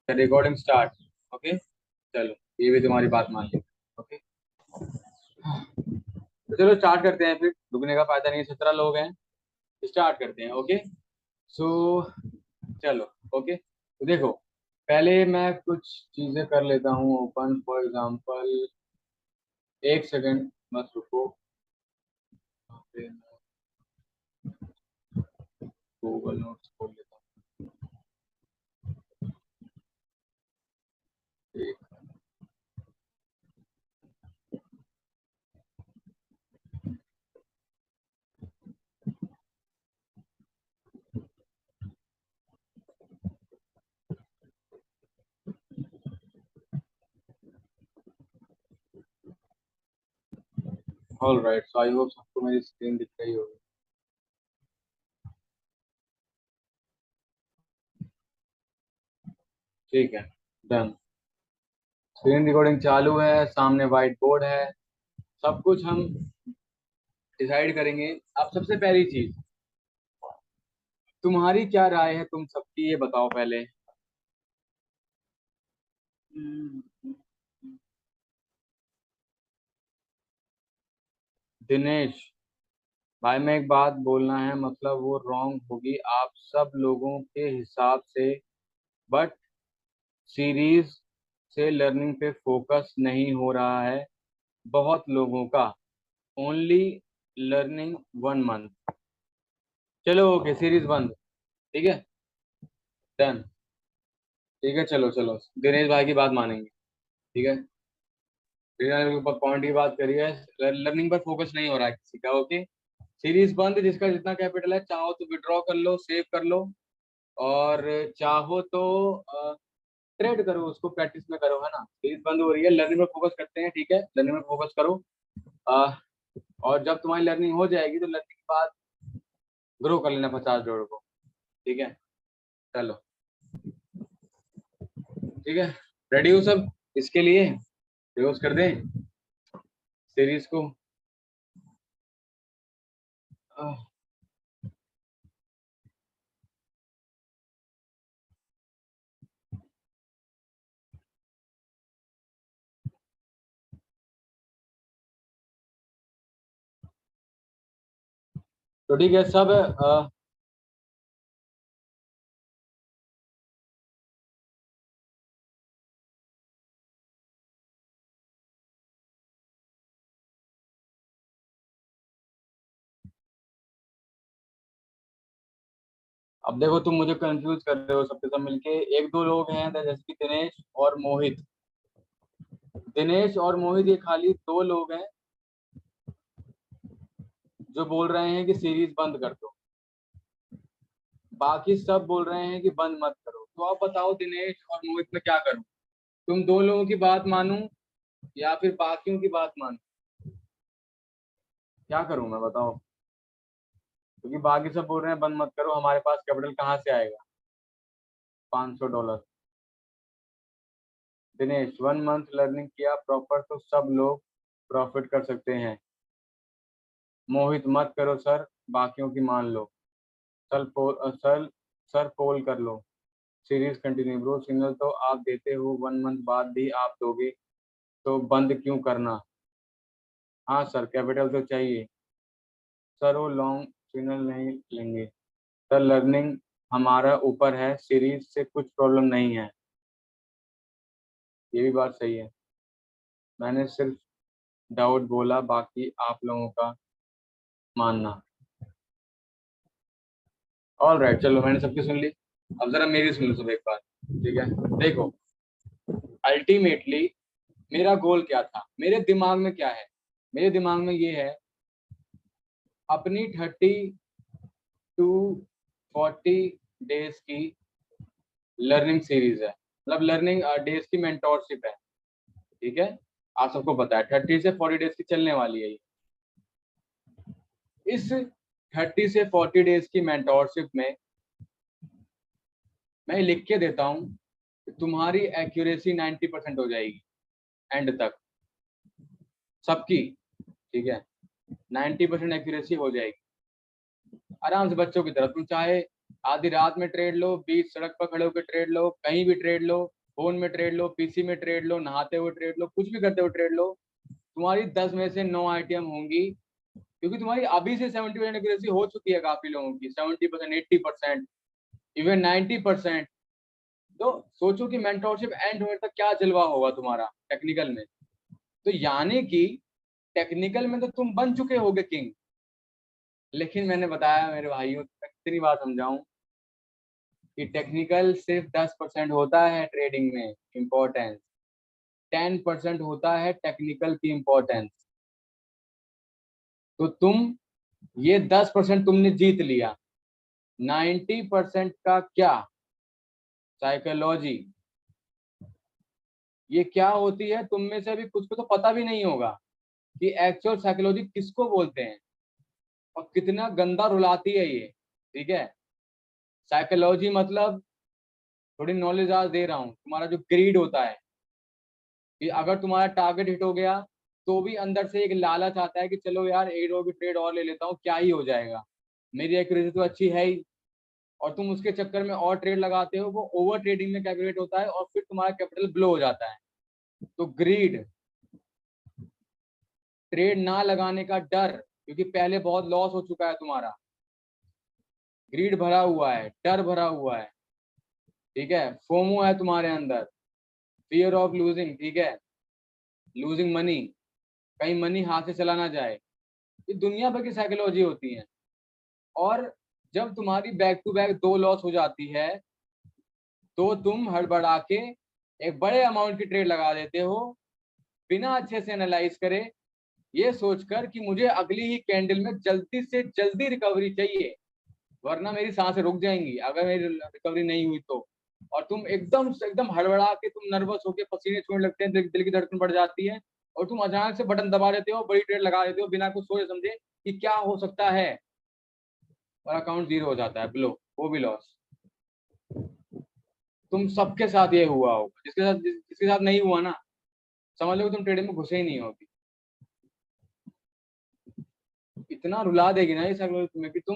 Recording start. Okay, चलो ये भी तुम्हारी बात मान ली। ओके, तो चलो स्टार्ट करते हैं, फिर रुकने का फायदा नहीं है, 17 लोग हैं, स्टार्ट करते हैं। ओके, सो चलो। ओके, तो देखो, पहले मैं कुछ चीजें कर लेता हूँ ओपन। फॉर एग्जांपल, एक सेकंड बस रुको, गूगल नोट्स खोल लेता हूँ। All right, so I hope सबको मेरी स्क्रीन दिख रही होगी। ठीक है, डन। स्क्रीन रिकॉर्डिंग चालू है, सामने व्हाइट बोर्ड है, सब कुछ हम डिसाइड करेंगे। अब सबसे पहली चीज, तुम्हारी क्या राय है, तुम सबकी ये बताओ पहले। दिनेश भाई, मैं एक बात बोलना है, मतलब वो रॉन्ग होगी आप सब लोगों के हिसाब से, बट सीरीज से लर्निंग पे फोकस नहीं हो रहा है बहुत लोगों का। Only learning 1 month. चलो ओके, सीरीज बंद। ठीक है, डन। ठीक है, चलो चलो, दिनेश भाई की बात मानेंगे। ठीक है, दिनेश के ऊपर पॉइंट की बात करी है, लर्निंग पर फोकस नहीं हो रहा है किसी का। ओके, सीरीज बंद। जिसका जितना कैपिटल है, चाहो तो विड्रॉ कर लो, सेव कर लो, और चाहो तो ट्रेड करो, उसको प्रैक्टिस में करो, है ना। सीरीज बंद हो रही है, लर्निंग में फोकस करते हैं। ठीक है, लर्निंग में फोकस करो। अ, और जब तुम्हारी लर्निंग हो जाएगी तो लर्निंग के बाद ग्रो कर लेना $50 को। ठीक है, चलो। ठीक है, रेडी हो सब इसके लिए? क्लोज कर दें सीरीज को? आह, तो ठीक है सब। अब देखो, तुम मुझे कंफ्यूज कर रहे हो सबके सब मिलके। एक दो लोग हैं जैसे कि दिनेश और मोहित। दिनेश और मोहित, ये खाली दो लोग हैं जो बोल रहे हैं कि सीरीज बंद कर दो। बाकी सब बोल रहे हैं कि बंद मत करो। तो आप बताओ, दिनेश और मोहित में क्या करूं? तुम दो लोगों की बात मानूं या फिर बाकियों की बात मानूं? क्या करूं मैं, बताओ? क्योंकि बाकी सब बोल रहे हैं बंद मत करो, हमारे पास कैपिटल कहाँ से आएगा? $500। दिनेश, 1 मंथ लर्निंग किया प्रॉपर तो सब लोग प्रॉफिट कर सकते हैं। मोहित, मत करो सर, बाकियों की मान लो। सर पोल कर लो। Series continue. ब्रो, सिग्नल तो आप देते हो, 1 मंथ बाद भी आप दोगे तो बंद क्यों करना? हाँ सर, कैपिटल तो चाहिए। सर वो लॉन्ग सिग्नल नहीं लेंगे। सर लर्निंग हमारा ऊपर है, सीरीज से कुछ प्रॉब्लम नहीं है। ये भी बात सही है, मैंने सिर्फ डाउट बोला, बाकी आप लोगों का मानना। ऑल राइट, चलो मैंने सबकी सुन ली। अब जरा मेरी सुन लो सब एक बार। ठीक है, देखो, अल्टीमेटली मेरा गोल क्या था, मेरे दिमाग में क्या है? मेरे दिमाग में ये है, अपनी 30 to 40 डेज की लर्निंग सीरीज है, मतलब लर्निंग डेज की मेंटोरशिप है। ठीक है, आप सबको पता है 30 से 40 डेज की चलने वाली है ये। इस 30 से 40 डेज की मेंटोरशिप में मैं लिख के देता हूँ कि तुम्हारी एक्यूरेसी 90% हो जाएगी एंड तक, सबकी। ठीक है, 90% एक्यूरेसी हो जाएगी आराम से, बच्चों की तरह। तुम चाहे आधी रात में ट्रेड लो, बीच सड़क पर खड़े होकर ट्रेड लो, कहीं भी ट्रेड लो, फोन में ट्रेड लो, पीसी में ट्रेड लो, नहाते हुए ट्रेड लो, कुछ भी करते हुए ट्रेड लो, तुम्हारी 10 में से 9 आईटीएम होंगी, क्योंकि तुम्हारी अभी से 70% एक्यूरेसी हो चुकी है काफी लोगों की, 70%, 80%, इवन 90%। तो सोचो कि मेंटोरशिप एंड होने तक क्या जलवा होगा तुम्हारा टेक्निकल में। तो यानी कि टेक्निकल में तो तुम बन चुके होगे किंग, लेकिन मैंने बताया मेरे भाइयों, कितनी बार समझाऊं कि टेक्निकल सिर्फ 10% होता है ट्रेडिंग में इम्पोर्टेंस, 10% होता है टेक्निकल की इम्पोर्टेंस। तो तुम ये 10% तुमने जीत लिया, 90% का क्या? साइकोलॉजी। ये क्या होती है तुम में से अभी कुछ को तो पता भी नहीं होगा कि एक्चुअल साइकोलॉजी किसको बोलते हैं और कितना गंदा रुलाती है ये। ठीक है, साइकोलॉजी मतलब, थोड़ी नॉलेज आज दे रहा हूँ, तुम्हारा जो ग्रीड होता है कि अगर तुम्हारा टारगेट हिट हो गया तो भी अंदर से एक लालच आता है कि चलो यार एक और भी ट्रेड और ले लेता हूँ, क्या ही हो जाएगा, मेरी एक्यूरेसी तो अच्छी है ही। और तुम उसके चक्कर में और ट्रेड लगाते हो, वो ओवर ट्रेडिंग में कैलकुलेट होता है और फिर तुम्हारा कैपिटल ब्लो हो जाता है। तो ग्रीड, ट्रेड ना लगाने का डर, क्योंकि पहले बहुत लॉस हो चुका है तुम्हारा, ग्रीड भरा हुआ है, डर भरा हुआ है। ठीक है, फोमो है तुम्हारे अंदर, फियर ऑफ लूजिंग। ठीक है, लूजिंग मनी, कहीं मनी हाथ से चला ना जाए। ये दुनिया भर की साइकोलॉजी होती है। और जब तुम्हारी बैक टू बैक 2 लॉस हो जाती है तो तुम हड़बड़ा के एक बड़े अमाउंट की ट्रेड लगा देते हो, बिना अच्छे से एनालाइज करे, ये सोचकर कि मुझे अगली ही कैंडल में जल्दी से जल्दी रिकवरी चाहिए, वरना मेरी सांसें रुक जाएंगी अगर मेरी रिकवरी नहीं हुई तो। और तुम एकदम से एकदम हड़बड़ा के, तुम नर्वस होके पसीने छूटने लगते हैं, दिल की धड़कन बढ़ जाती है, और तुम अचानक से बटन दबा देते हो, बड़ी ट्रेड लगा देते हो बिना कुछ सोचे समझे कि क्या हो सकता है, और अकाउंट जीरो हो जाता है, ब्लो, वो भी लॉस। तुम सबके साथ ये हुआ होगा, जिसके साथ नहीं हुआ ना, समझ लो तुम ट्रेडिंग में घुसे ही नहीं होगी। इतना रुला देगी ना ये साइकोलॉजी तुम्हें कि तुम